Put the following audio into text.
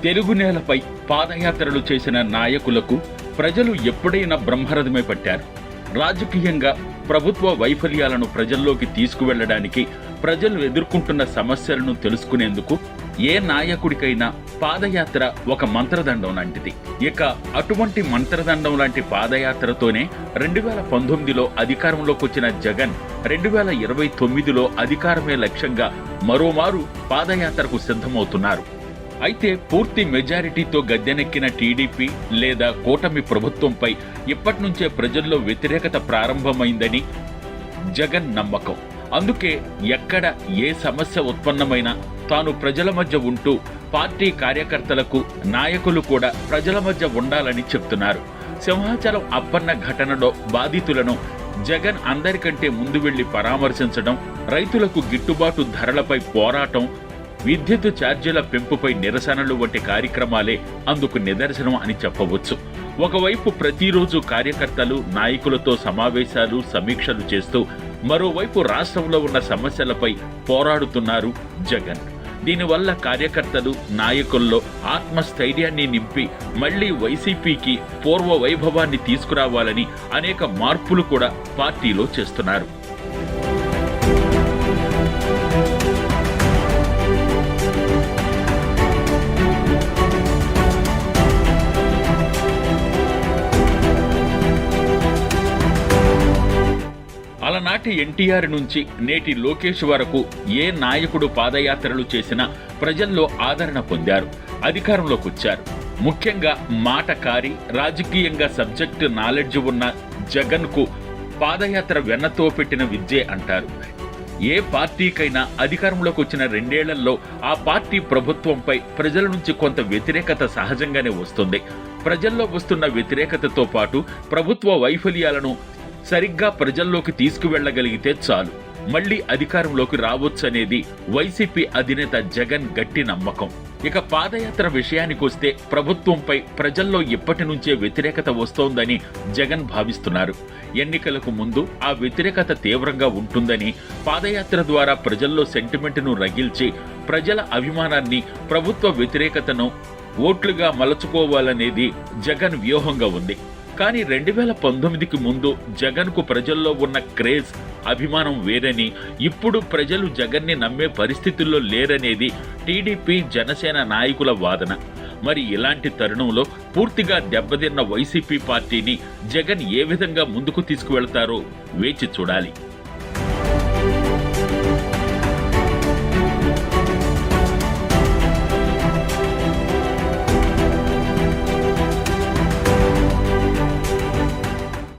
తెలుగు నేలపై పాదయాత్రలు చేసిన నాయకులకు ప్రజలు ఎప్పుడైనా బ్రహ్మరథమే పట్టారు. రాజకీయంగా ప్రభుత్వ వైఫల్యాలను ప్రజల్లోకి తీసుకువెళ్లడానికి, ప్రజలు ఎదుర్కొంటున్న సమస్యలను తెలుసుకునేందుకు ఏ నాయకుడికైనా పాదయాత్ర ఒక మంత్రదండం లాంటిది. ఇక అటువంటి మంత్రదండం లాంటి పాదయాత్రతోనే 2019లో అధికారంలోకి వచ్చిన జగన్ 2029లో అధికారమే లక్ష్యంగా మరోమారు పాదయాత్రకు సిద్ధమవుతున్నారు. అయితే పూర్తి మెజారిటీతో గద్దెనెక్కిన టీడీపీ లేదా కూటమి ప్రభుత్వంపై ఇప్పటినుంచే ప్రజల్లో వ్యతిరేకత ప్రారంభమైందని జగన్ నమ్మకం. అందుకే ఎక్కడ ఏ సమస్య ఉత్పన్నమైనా తాను ప్రజల మధ్య ఉంటూ పార్టీ కార్యకర్తలకు, నాయకులు కూడా ప్రజల మధ్య ఉండాలని చెప్తున్నారు. సింహాచలం అప్పన్న ఘటనలో బాధితులను జగన్ అందరికంటే ముందు వెళ్లి పరామర్శించడం, రైతులకు గిట్టుబాటు ధరలపై పోరాటం, విద్యుత్ ఛార్జీల పెంపుపై నిరసనలు వంటి కార్యక్రమాలే అందుకు నిదర్శనం అని చెప్పవచ్చు. ఒకవైపు ప్రతిరోజు కార్యకర్తలు, నాయకులతో సమావేశాలు, సమీక్షలు చేస్తూ మరోవైపు రాష్ట్రంలో ఉన్న సమస్యలపై పోరాడుతున్నారు జగన్. దీనివల్ల కార్యకర్తలు, నాయకుల్లో ఆత్మస్థైర్యాన్ని నింపి మళ్లీ వైసీపీకి పూర్వ వైభవాన్ని తీసుకురావాలని అనేక మార్పులు కూడా పార్టీలో చేస్తున్నారు. అలనాటి ఎన్టీఆర్ నుంచి నేటి లోకేష్ వరకు ఏ నాయకుడు పాదయాత్రలు చేసినా ప్రజల్లో ఆదరణ పొందారు, అధికారంలోకి వచ్చారు. ముఖ్యంగా మాటకారి, రాజకీయంగా సబ్జెక్టు నాలెడ్జ్ ఉన్న జగన్కు పాదయాత్ర వెన్నతో పెట్టిన విద్యే అంటారు. ఏ పార్టీకైనా అధికారంలోకి వచ్చిన 2 ఏళ్లలో ఆ పార్టీ ప్రభుత్వంపై ప్రజల నుంచి కొంత వ్యతిరేకత సహజంగానే వస్తుంది. ప్రజల్లో వస్తున్న వ్యతిరేకతతో పాటు ప్రభుత్వ వైఫల్యాలను సరిగ్గా ప్రజల్లోకి తీసుకువెళ్లగలిగితే చాలు, మళ్లీ అధికారంలోకి రావచ్చనేది వైసీపీ అధినేత జగన్ గట్టి నమ్మకం. ఇక పాదయాత్ర విషయానికొస్తే ప్రభుత్వంపై ప్రజల్లో ఇప్పటి నుంచే వ్యతిరేకత వస్తోందని జగన్ భావిస్తున్నారు. ఎన్నికలకు ముందు ఆ వ్యతిరేకత తీవ్రంగా ఉంటుందని, పాదయాత్ర ద్వారా ప్రజల్లో సెంటిమెంట్ను రగిల్చి ప్రజల అభిమానాన్ని, ప్రభుత్వ వ్యతిరేకతను ఓట్లుగా మలచుకోవాలనేది జగన్ వ్యూహంగా ఉంది. కానీ 2019కి ముందు జగన్కు ప్రజల్లో ఉన్న క్రేజ్, అభిమానం వేరని, ఇప్పుడు ప్రజలు జగన్ని నమ్మే పరిస్థితుల్లో లేరనేది టీడీపీ, జనసేన నాయకుల వాదన. మరి ఇలాంటి తరుణంలో పూర్తిగా దెబ్బతిన్న వైసీపీ పార్టీని జగన్ ఏ విధంగా ముందుకు తీసుకువెళ్తారో వేచి చూడాలి.